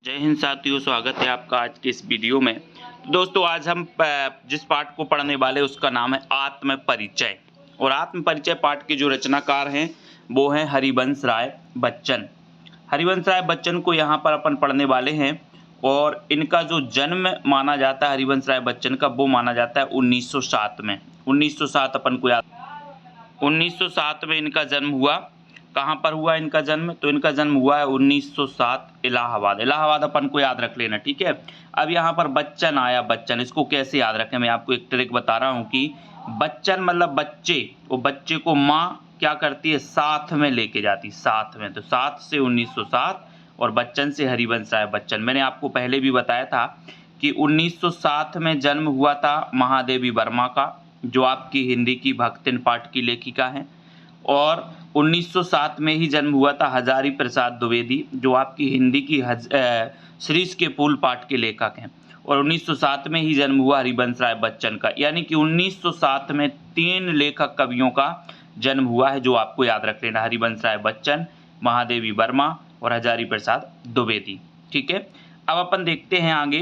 जय हिंद साथियों, स्वागत है आपका आज के इस वीडियो में। तो दोस्तों, आज हम जिस पाठ को पढ़ने वाले उसका नाम है आत्म परिचय। और आत्म परिचय पाठ के जो रचनाकार हैं वो हैं हरिवंश राय बच्चन। हरिवंश राय बच्चन को यहाँ पर अपन पढ़ने वाले हैं और इनका जो जन्म माना जाता है हरिवंश राय बच्चन का, वो माना जाता है 1907 में। 1907 अपन को याद, 1907 में इनका जन्म हुआ। कहाँ पर हुआ इनका जन्म? तो इनका जन्म हुआ है 1907 इलाहाबाद। इलाहाबाद अपन को याद रख लेना, ठीक है। अब यहाँ पर बच्चन आया, बच्चन, इसको कैसे याद रखें? मैं आपको एक ट्रिक बता रहा हूँ कि बच्चन मतलब बच्चे, वो बच्चे को माँ क्या करती है? साथ में लेके जाती, साथ में। तो 7 से 1907 और बच्चन से हरिवंश राय बच्चन। मैंने आपको पहले भी बताया था कि 1907 में जन्म हुआ था महादेवी वर्मा का, जो आपकी हिंदी की भक्तिन पाठ की लेखिका हैं। और 1907 में ही जन्म हुआ था हजारी प्रसाद द्विवेदी, जो आपकी हिंदी की शीरीष के फूल पाठ के लेखक हैं। और 1907 में ही जन्म हुआ हरिवंश राय बच्चन का, यानी कि 1907 में 3 लेखक कवियों का जन्म हुआ है, जो आपको याद रख लेना, हरिवंश राय बच्चन, महादेवी वर्मा और हजारी प्रसाद द्विवेदी, ठीक है। अब अपन देखते हैं आगे।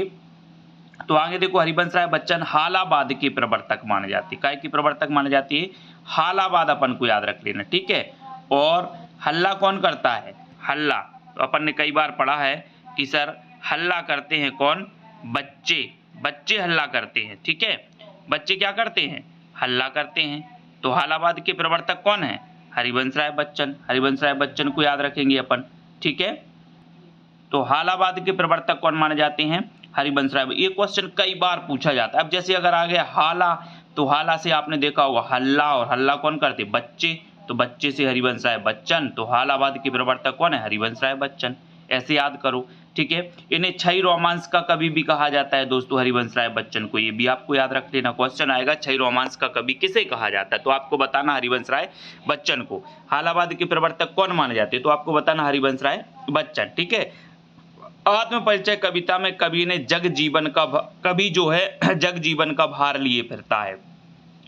तो आगे देखो, हरिवंश राय बच्चन हालाबाद के प्रवर्तक माने जाते हैं। काय की प्रवर्तक माने जाती है? हालाबाद, अपन को याद रख लेना, ठीक है। और हल्ला कौन करता है? हल्ला तो अपन ने कई बार पढ़ा है कि सर हल्ला करते हैं कौन? बच्चे। बच्चे हल्ला करते हैं, ठीक है। बच्चे क्या करते हैं? हल्ला करते हैं। तो हालाबाद के प्रवर्तक कौन है? हरिवंश राय बच्चन। हरिवंश राय बच्चन को याद रखेंगे अपन, ठीक है। तो हालाबाद के प्रवर्तक कौन माने जाते हैं? हरिवंश राय। ये क्वेश्चन कई बार पूछा जाता है। अब जैसे अगर आ गया हाला, तो हाला से आपने देखा होगा हल्ला, और हल्ला कौन करते? बच्चे। तो बच्चे से हरिवंश राय बच्चन, तो हालाबाद के प्रवर्तक कौन है? हरिवंश राय बच्चन। ऐसे याद करो, ठीक है। इन्हें क्षयी रोमांस का कवि भी कहा जाता है दोस्तों, हरिवंश राय बच्चन को। ये भी आपको याद रख लेना, क्वेश्चन आएगा क्षयी रोमांस का कवि किसे कहा जाता है, तो आपको बताना हरिवंश राय बच्चन को। हालाबाद के प्रवर्तक कौन माने जाते हैं, तो आपको बताना हरिवंश राय बच्चन, ठीक है। आत्म परिचय कविता में कवि ने जग जीवन का कवि जो है जग जीवन का भार लिए फिरता है।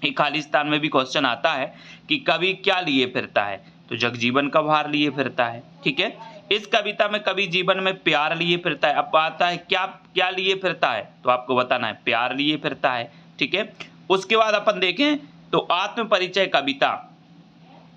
एक खालिस्तान में भी क्वेश्चन आता है कि कवि क्या लिए फिरता है, तो जग जीवन का भार लिए फिरता है, ठीक है। इस कविता में कवि जीवन में प्यार लिए फिरता है। अब आता है क्या क्या लिए फिरता है, तो आपको बताना है प्यार लिए फिरता है, ठीक है। उसके बाद अपन देखें तो आत्म परिचय कविता,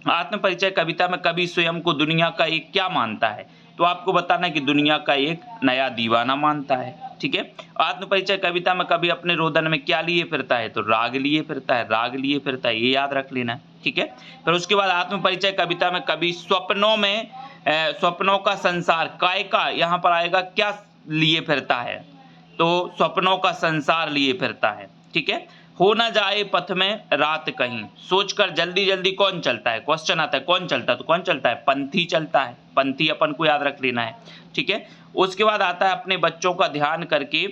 आत्म परिचय कविता में कवि स्वयं को दुनिया का एक क्या मानता है, तो आपको बताना है कि दुनिया का एक नया दीवाना मानता है, ठीक है। आत्म परिचय कविता में कवि अपने रोदन में क्या लिए फिरता है, तो राग लिए फिरता है, राग लिए फिरता है, ये याद रख लेना है, ठीक है। फिर उसके बाद आत्म परिचय कविता में कवि स्वप्नों में स्वप्नों का संसार, काय का यहाँ पर आएगा क्या लिए फिरता है, तो स्वप्नों का संसार लिए फिरता है, ठीक है। हो न जाए पथ में रात कहीं, सोचकर जल्दी जल्दी कौन चलता है? क्वेश्चन आता है कौन चलता है, तो कौन चलता है? पंथी चलता है। पंथी अपन को याद रख लेना है, ठीक है। उसके बाद आता है अपने बच्चों का ध्यान करके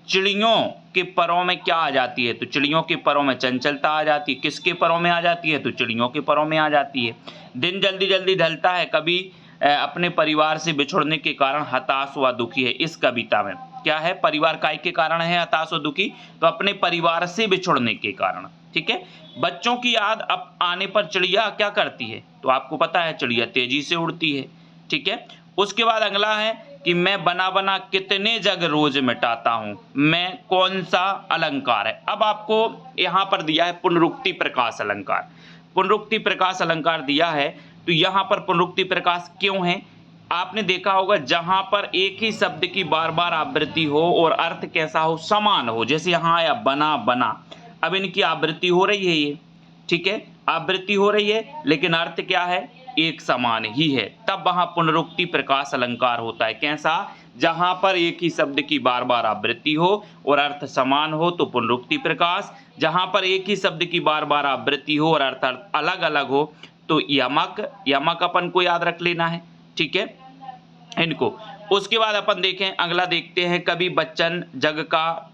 चिड़ियों के परों में क्या आ जाती है, तो चिड़ियों के परों में चंचलता आ जाती है। किसके परों में आ जाती है, तो चिड़ियों के परों में आ जाती है। दिन जल्दी जल्दी ढलता है, कभी अपने परिवार से बिछुड़ने के कारण हताश व दुखी है। इस कविता में क्या है? परिवार काय के कारण है हताश और दुखी, तो अपने परिवार से बिछुड़ने के कारण, ठीक है। बच्चों की याद अब आने पर चिड़िया क्या करती है, तो आपको पता है चिड़िया तेजी से उड़ती है, ठीक है। उसके बाद अगला है कि मैं बना बना कितने जग रोज मिटाता हूं, मैं कौन सा अलंकार है। अब आपको यहां पर दिया है पुनरुक्ति प्रकाश अलंकार। पुनरुक्ति प्रकाश अलंकार दिया है, तो यहां पर पुनरुक्ति प्रकाश क्यों है? आपने देखा होगा जहां पर एक ही शब्द की बार बार आवृत्ति हो और अर्थ कैसा हो? समान हो। जैसे यहां आया बना बना, अब इनकी आवृत्ति हो रही है ये, ठीक है, आवृत्ति हो रही है, लेकिन अर्थ क्या है? एक समान ही है। तब वहां पुनरुक्ति प्रकाश अलंकार होता है। कैसा? जहां पर एक ही शब्द की बार बार आवृत्ति हो और अर्थ समान हो तो पुनरुक्ति प्रकाश, जहां पर एक ही शब्द की बार बार आवृत्ति हो और अर्थ अलग अलग हो तो यमक। यमक अपन को याद रख लेना है, ठीक है, इनको। उसके बाद अपन देखें, अगला देखते हैं, कवि बच्चन जग का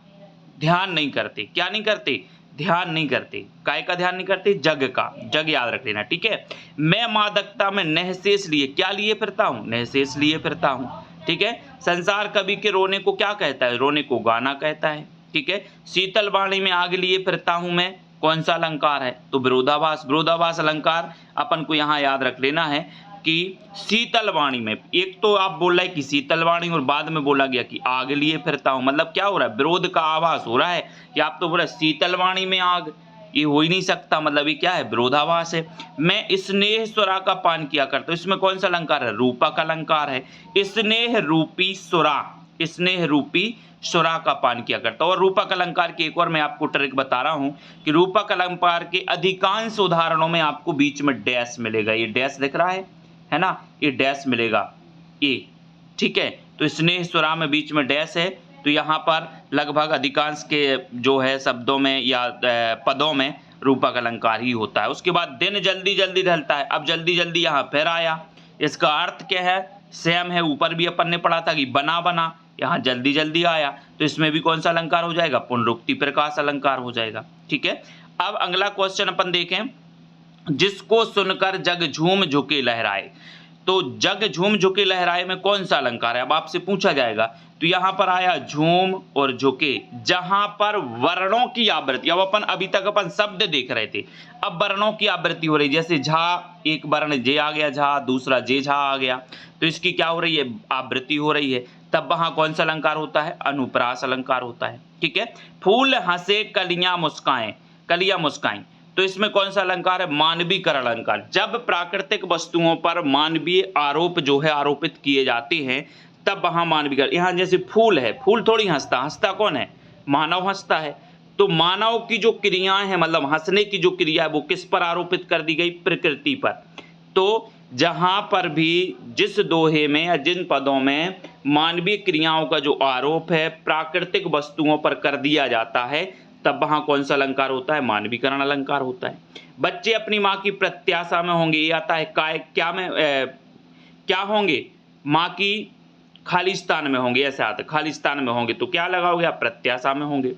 ध्यान नहीं करते। क्या नहीं करते? ध्यान नहीं करते। काय का ध्यान नहीं करते? जग का। जग याद रख लेना, ठीक है। मैं मादकता में नहशेष लिए क्या लिए फिरता हूं? नहशेष लिए फिरता हूं, ठीक है। संसार कवि के रोने को क्या कहता है? रोने को गाना कहता है, ठीक है। शीतल वाणी में आग लिए फिरता हूं मैं, कौन सा अलंकार है? तो विरोधाभास। विरोधाभास अलंकार अपन को यहाँ याद रख लेना है। कि शीतल वाणी में, एक तो आप बोल रहे हैं कि शीतल वाणी और बाद में बोला गया कि आग लिए फिरता हूं, मतलब क्या हो रहा है, विरोध का आभास हो रहा है कि आप तो बोल रहे शीतल वाणी में आग, ये हो ही नहीं सकता, मतलब ये क्या है, विरोधाभास है। मैं स्नेह सुरा का पान किया करता हूं, इसमें कौन सा अलंकार है, रूपक अलंकार है। स्नेह रूपी सुरा, स्नेह रूपी सुरा का पान किया करता हूं। और रूपक अलंकार की एक और मैं आपको ट्रिक बता रहा हूं कि रूपक अलंकार के अधिकांश उदाहरणों में आपको बीच में डैश मिलेगा, ये डैश दिख रहा है ना, ये डैश मिलेगा ये, ठीक है। तो स्नेह सुरा में बीच में डैश है, तो यहाँ पर लगभग अधिकांश के जो है शब्दों में या पदों में रूपक अलंकार ही होता है। उसके बाद दिन जल्दी जल्दी ढलता है, अब जल्दी जल्दी यहाँ फिर आया, इसका अर्थ क्या है, सेम है, ऊपर भी अपन ने पढ़ा था कि बना बना, यहाँ जल्दी जल्दी आया, तो इसमें भी कौन सा अलंकार हो जाएगा, पुनरुक्ति प्रकाश अलंकार हो जाएगा, ठीक है। अब अगला क्वेश्चन अपन देखें, जिसको सुनकर जग झूम झुके लहराए, तो जग झूम झुके लहराए में कौन सा अलंकार है, अब आपसे पूछा जाएगा। तो यहाँ पर आया झूम और झुके, जहां पर वर्णों की आवृत्ति, अब अपन अभी तक अपन शब्द देख रहे थे, अब वर्णों की आवृत्ति हो रही, जैसे झा, एक वर्ण जे आ गया झा, दूसरा जे झा आ गया, तो इसकी क्या हो रही है, आवृत्ति हो रही है, तब वहां कौन सा अलंकार होता है, अनुप्रास अलंकार होता है, ठीक है। फूल हंसे कलियां मुस्काएं, कलियां मुस्काएं, तो इसमें कौन सा अलंकार है, मानवीकरण अलंकार। जब प्राकृतिक वस्तुओं पर मानवीय आरोप जो है आरोपित किए जाते हैं, तब वहां मानवीकरण, यहाँ जैसे फूल है, फूल थोड़ी हंसता, हंसता कौन है, मानव हंसता है, तो मानव की जो क्रियाएं हैं, मतलब हंसने की जो क्रिया है वो किस पर आरोपित कर दी गई, प्रकृति पर। तो जहां पर भी जिस दोहे में या जिन पदों में मानवीय क्रियाओं का जो आरोप है प्राकृतिक वस्तुओं पर कर दिया जाता है, तब वहां कौन सा अलंकार होता है, मानवीकरण अलंकार होता है। बच्चे अपनी माँ की प्रत्याशा में होंगे, ये आता है क्या में क्या होंगे, माँ की खालिस्तान में होंगे, ऐसे आता है, खालिस्तान में होंगे, तो क्या लगाओगे आप, प्रत्याशा में होंगे।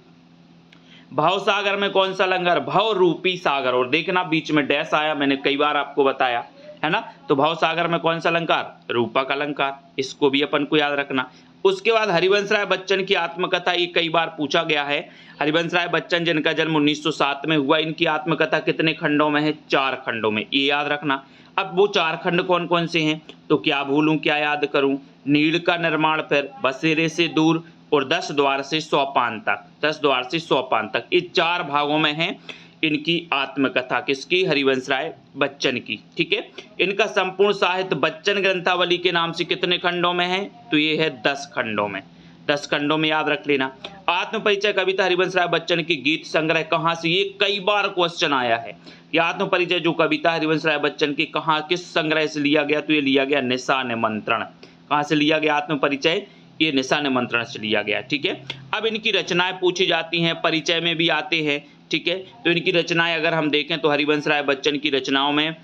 भव सागर में कौन सा अलंकार, भव रूपी सागर, और देखना बीच में डैश आया, मैंने कई बार आपको बताया है ना, तो भव सागर में कौन सा अलंकार, रूपक अलंकार, इसको भी अपन को याद रखना। उसके बाद हरिवंश राय बच्चन की आत्मकथा, ये कई बार पूछा गया है। हरिवंश राय बच्चन जिनका जन्म 1907 में हुआ, इनकी आत्मकथा कितने खंडों में है, 4 खंडों में, ये याद रखना। अब वो 4 खंड कौन कौन से हैं, तो क्या भूलूं क्या याद करूं, नीड़ का निर्माण, फिर बसेरे से दूर, और 10 द्वार से सोपान तक, 10 द्वार से सोपान तक, ये 4 भागों में है इनकी आत्मकथा, किसकी, हरिवंश राय बच्चन की, ठीक है। इनका संपूर्ण साहित्य बच्चन ग्रंथावली के नाम से कितने खंडों में है, तो ये है 10 खंडों में, 10 खंडों में, याद रख लेना। आत्मपरिचय कविता हरिवंश राय बच्चन की गीत संग्रह कहाँ से, ये कई बार क्वेश्चन आया है। ये आत्मपरिचय जो कविता हरिवंश राय बच्चन की कहाँ, किस संग्रह से लिया गया, तो ये लिया गया निशा निमंत्रण, कहाँ से लिया गया आत्मपरिचय, ये निशा निमंत्रण से लिया गया, ठीक है। अब इनकी रचनाएं पूछी जाती हैं, परिचय में भी आते हैं, ठीक है। तो इनकी रचनाएं अगर हम देखें तो हरिवंश राय बच्चन की रचनाओं में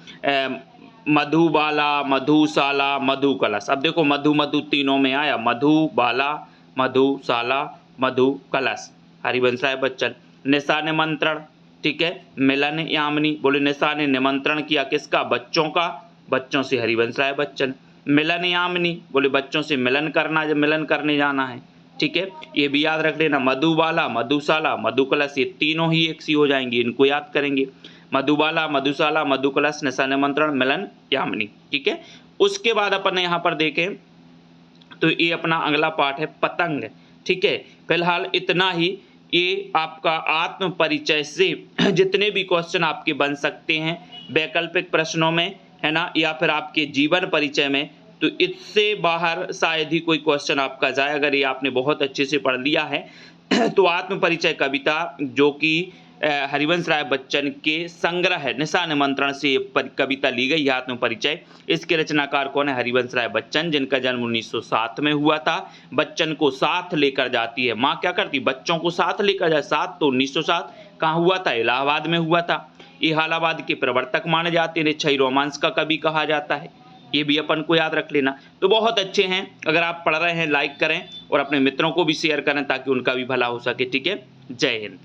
मधुबाला, मधुशाला, मधुकलश, अब देखो मधु मधु तीनों में आया, मधुबाला, मधुशाला, मधुकलश, हरिवंश राय बच्चन। निशा निमंत्रण, ठीक है, मिलन यामिनी, बोले निशा ने निमंत्रण किया किसका, बच्चों का, बच्चों से हरिवंश राय बच्चन। मिलन यामिनी, बोले बच्चों से मिलन करना, जब मिलन करने जाना है, ठीक है, ये भी याद रख लेना। मधुबाला, मधुशाला, मधुकलश, ये तीनों ही एक सी हो जाएंगी, इनको याद करेंगे, मधुबाला, मधुशाला, मधुकलश, निशा निमंत्रण, मिलन यामिनी, ठीक है। उसके बाद अपन यहाँ पर देखें तो ये अपना अगला पाठ है पतंग, ठीक है। फिलहाल इतना ही, ये आपका आत्म परिचय से जितने भी क्वेश्चन आपके बन सकते हैं वैकल्पिक प्रश्नों में, है ना, या फिर आपके जीवन परिचय में, तो इससे बाहर शायद ही कोई क्वेश्चन आपका जाए अगर ये आपने बहुत अच्छे से पढ़ लिया है। तो आत्म परिचय कविता जो कि हरिवंश राय बच्चन के संग्रह है निशा निमंत्रण से कविता ली गई है आत्म परिचय। इसके रचनाकार कौन है, हरिवंश राय बच्चन, जिनका जन्म 1907 में हुआ था। बच्चन को साथ लेकर जाती है माँ, क्या करती, बच्चों को साथ लेकर जाए, साथ तो 1907 कहाँ हुआ था, इलाहाबाद में हुआ था। ये इलाहाबाद के प्रवर्तक माने जाते हैं, निश्चयी रोमांस का कवि कहा जाता है, ये भी अपन को याद रख लेना। तो बहुत अच्छे हैं, अगर आप पढ़ रहे हैं लाइक करें और अपने मित्रों को भी शेयर करें ताकि उनका भी भला हो सके, ठीक है। जय हिंद।